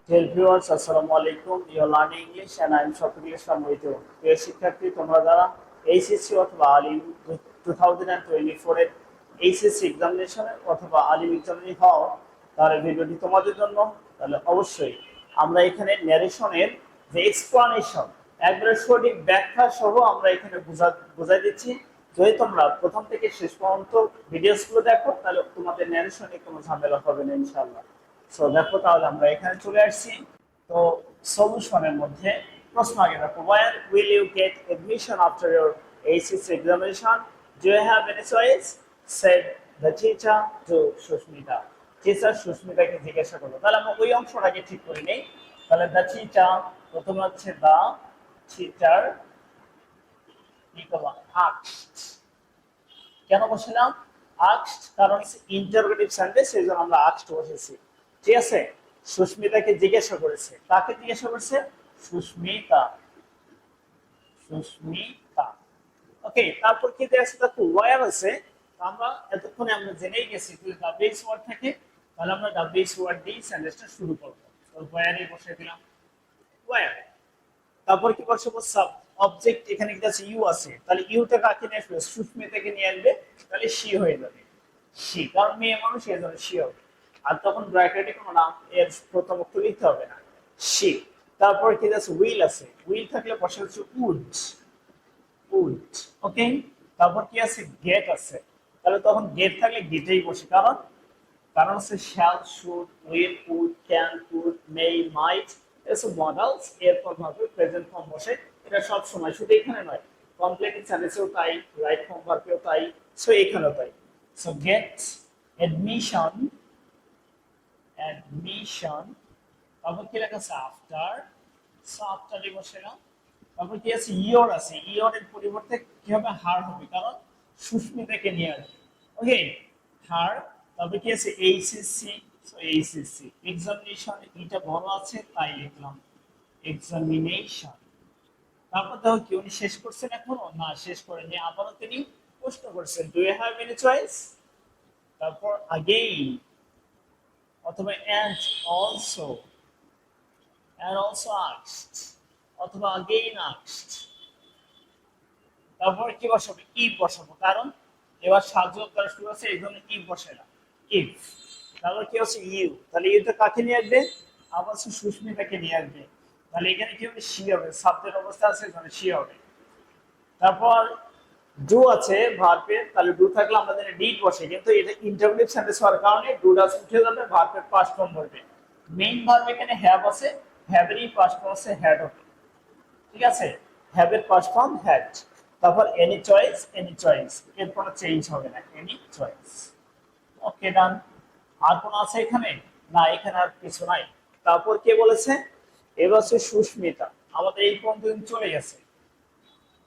Dear viewers, Assalamu alaikum. You are learning English and I am Shafiq Islam with you. প্রিয় শিক্ষার্থী, তোমরা যারা HSC অথবা আলিম 2024 এর এইচএসসি এক্সামিনেশনে অথবা আলিম এক্সামিনে হও, তাহলে ভিডিওটি তোমাদের জন্য। তাহলে অবশ্যই আমরা এখানে ন্যারেশনের যে এক্সপ্লানেশন একবারে সঠিক ব্যাখ্যা সহ আমরা এখানে বুঝাই দিচ্ছি। যদি তোমরা প্রথম থেকে শেষ পর্যন্ত ভিডিওসগুলো দেখো, তাহলে তোমাদের ন্যারেশনে কোনো ঝামেলা হবে না ইনশাআল্লাহ। সো দেখো, তাহলে আমরা এখানে চলে আসছি। তো সলিউশনের মধ্যে প্রশ্ন আগে দেখো, where will you get admission after your ACC examination? Do you have any choice? Said the teacher to Sushmita. Teacher সুস্মিতাকে জিজ্ঞাসা করলো। তাহলে আমরা ওই অংশটাকে ঠিক করে নেই। তাহলে দ্য টিচার, প্রথমে হচ্ছে দ্য টিচার কি করবো, asked। কেন বসেলাম asked? কারণ ইন্টারোগেটিভ সেন্টেন্স, সেই জন্য আমরা asked বসেছি। ঠিক আছে, সুস্মিতাকে জিজ্ঞাসা করেছে। কাকে জিজ্ঞাসা করেছে? সুস্মিতা। সুস্মিতা। ওকে, তারপর কি দেয়া আছে? দেখো ওয়্যার আছে। আমরা এতক্ষণে আমরা জেনেই গেছি যদি ডাব্লিউএইচ ওয়ার্ড থাকে, তাহলে আমরা ডাব্লিউএইচ ওয়ার্ড দিয়ে সেন্টেন্সটা শুরু করব। তো ওয়্যারে বসে দিলাম ওয়্যার। তারপর কি বসাবো? Sub object. এখানে কি আছে? ইউ আছে। তাহলে ইউটা কাকে নিয়ে আসবে? সুস্মিতাকে নিয়ে আসবে। তাহলে সি হয়ে যাবে। সি, কারণ মেয়ে মানুষ, এই জন্য সি হবে। আর তখন ব্র্যাকেটে কোনো নাম এর প্রথম অক্ষর লিখতে হবে না। সি। তারপর কি আছে? উইল আছে। উইল থাকলে বসে হচ্ছে উড। উড। ওকে। তারপর কি আছে? গেট আছে। তাহলে তখন গেট থাকলে গেটেই বসে, কারণ কারণ হচ্ছে shall, should, will, would, can, could, may, might এসব মডেলস এরপর ভাবে প্রেজেন্ট ফর্ম বসে। এটা সব সময়, শুধু এখানে নয়, কমপ্লিট সেন্টেন্সেও তাই, রাইট ফর্ম ভার্বেও তাই, সো এখানেও তাই। So get admission, admission. তারপর কি লেখা আছে? আফটার। সো আফটারই বসে না। তারপর কি আছে? ইয়র আছে। ইয়র এর পরিবর্তে কি হবে? হার হবে, কারণ সুস্মিতাকে নিয়ে আসবে। ওকে, হার। তারপর কি আছে? এইচএসসি। So HSC. এক্সামিনেশন, এটা বড় আছে তাই লিখলাম এক্সামিনেশন। তারপর দেখো কি উনি শেষ করছেন? এখনো না, শেষ করেনি। আবারও তিনি প্রশ্ন করছেন, do you have any choice? তারপর আগেইন অথবা and also, and also asked অথবা again asked। তারপর কি বসাবো? if বসাবো, কারণ এবার সাহায্য করা শুরু আছে, এই জন্য if বসে না, if। তারপর কি হচ্ছে? ইউ। তাহলে ইউটা কাকে নিয়ে আসবে? আবার হচ্ছে সুস্মিতাকে নিয়ে আসবে। তাহলে এখানে কি হবে? সি হবে। সাবজেক্ট অবস্থা আছে, এখানে সি হবে। তারপর ডু আছে ভার্বের। তাহলে ডু থাকলে আমরা জানি ডিড বসে, কিন্তু এটা ইন্টারোগেটিভ সেন্টেন্স হওয়ার কারণে ডুটা উঠে যাবে, ভার্বের পাস্ট ফর্ম বলবে। মেইন ভার্ব এখানে হ্যাভ আছে, হ্যাভেরই পাস্ট ফর্ম আছে হ্যাড হবে। ঠিক আছে, হ্যাভের পাস্ট ফর্ম হ্যাড। তারপর এনি চয়েস, এনি চয়েস, এর কোনো চেঞ্জ হবে না, এনি চয়েস। ওকে, ডান। আর কোনো আছে এখানে? না, এখানে আর কিছু নাই। তারপর কে বলেছে? এবার হচ্ছে সুস্মিতা। আমাদের এই পর্যন্ত চলে গেছে।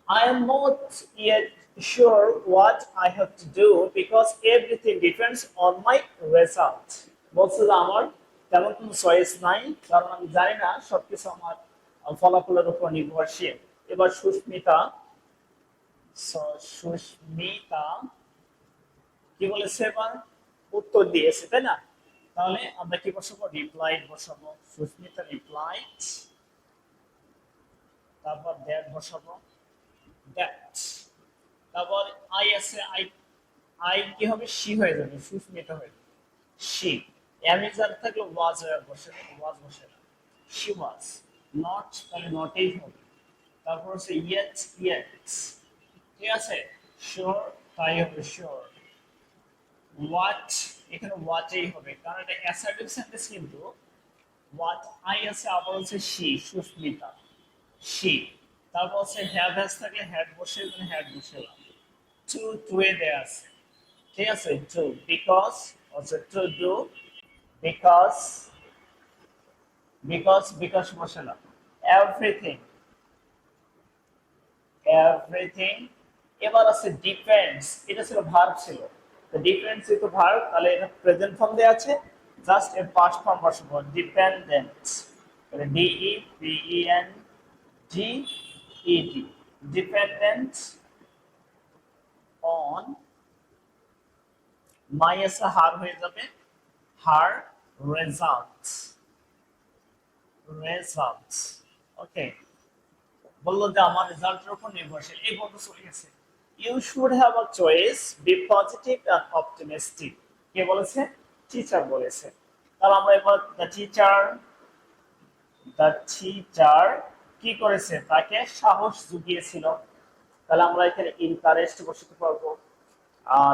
I am not yet sure what I have to do because everything depends on my result. বলছে যে আমার তেমন কোনো চয়েস নাই, কারণ আমি জানি না, সবকিছু আমার ফলাফলের উপর নির্ভরশীল। এবার সুস্মিতা, সুস্মিতা কি বলেছে? এবার উত্তর দিয়েছে, তাই না? তাহলে আমরা কি বসাবো? রিপ্লাইড বসাবো। সুস্মিতা রিপ্লাইড। তারপর দ্যাট বসাবো, দ্যাট। তারপর আই আছে, আই। আই কি হবে? সি হয়ে যাবে, সুস্মিতা হয়ে যাবে সি। অ্যামিজার থাকলে ওয়াজ বসে, ওয়াজ বসে না, সি ওয়াজ। নট, তাহলে নটেই হবে। তারপর হচ্ছে ইয়েট, ইয়েটস। ঠিক আছে, শিওর, তাই হবে শিওর। হোয়াট, এখানে হোয়াটেই হবে, কারণ এটা অ্যাসার্টিভ সেন্টেন্স। কিন্তু হোয়াট আই আছে, আবার হচ্ছে সি, সুস্মিতা, সি। তারপর হচ্ছে হ্যাভ হ্যাজ থাকলে হ্যাড বসে, হ্যাড বসেলাম। টু, টু এ দেয়া আছে। ঠিক আছে, টু। বিকজ হচ্ছে to do, because, because, because বসালাম। Everything, everything. এবার আছে ডিপেন্ডস। এটা ছিল ভার্ব ছিল, তো ডিপেন্ডস যেহেতু ভার্ব, তাহলে এটা প্রেজেন্ট ফর্ম দেয়া আছে, জাস্ট এর পাস্ট ফর্ম বসাবো, ডিপেন্ডেন্ট। তাহলে D P E N G E T, dependent on. My এসে হার হয়ে যাবে, হার রেজাল্ট। রেজাল্ট। ওকে, বললো যে আমার রেজাল্টের উপর নির্ভরশীল, এই বলতে চলে গেছে। You should have a choice, be positive and optimistic. কে বলেছে? টিচার বলেছে। তাহলে আমরা এবার দ্য টিচার কি করেছে? তাকে সাহস জুগিয়েছিল। তাহলে আমরা এখানে ইনকারেজড বসাতে পারবো।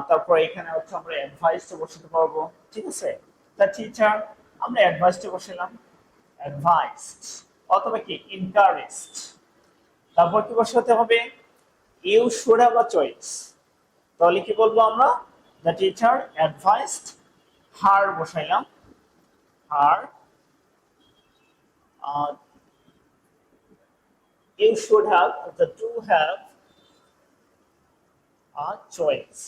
তারপর এখানে হচ্ছে আমরা অ্যাডভাইসড বসাতে পারবো। ঠিক আছে, দ্য টিচার আমরা অ্যাডভাইসড বসালাম, অ্যাডভাইসড, অথবা কি ইনকারেজড। তারপর কি বসাতে হবে? You should have a choice. তাহলে কি বলবো আমরা? দ্য টিচার অ্যাডভাইসড হার বসাইলাম, her. You should have, the to have a choice,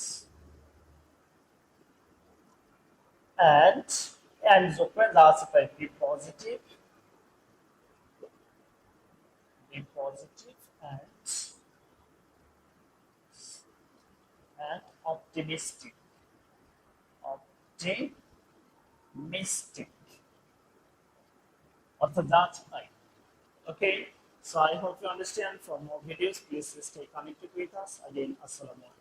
and যোগ করে যা আছে তাই, be positive and optimistic, optimistic, অর্থাৎ যা আছে তাই। Okay, so I hope you understand. For more videos, please stay connected with us. Again, assalamu alaikum.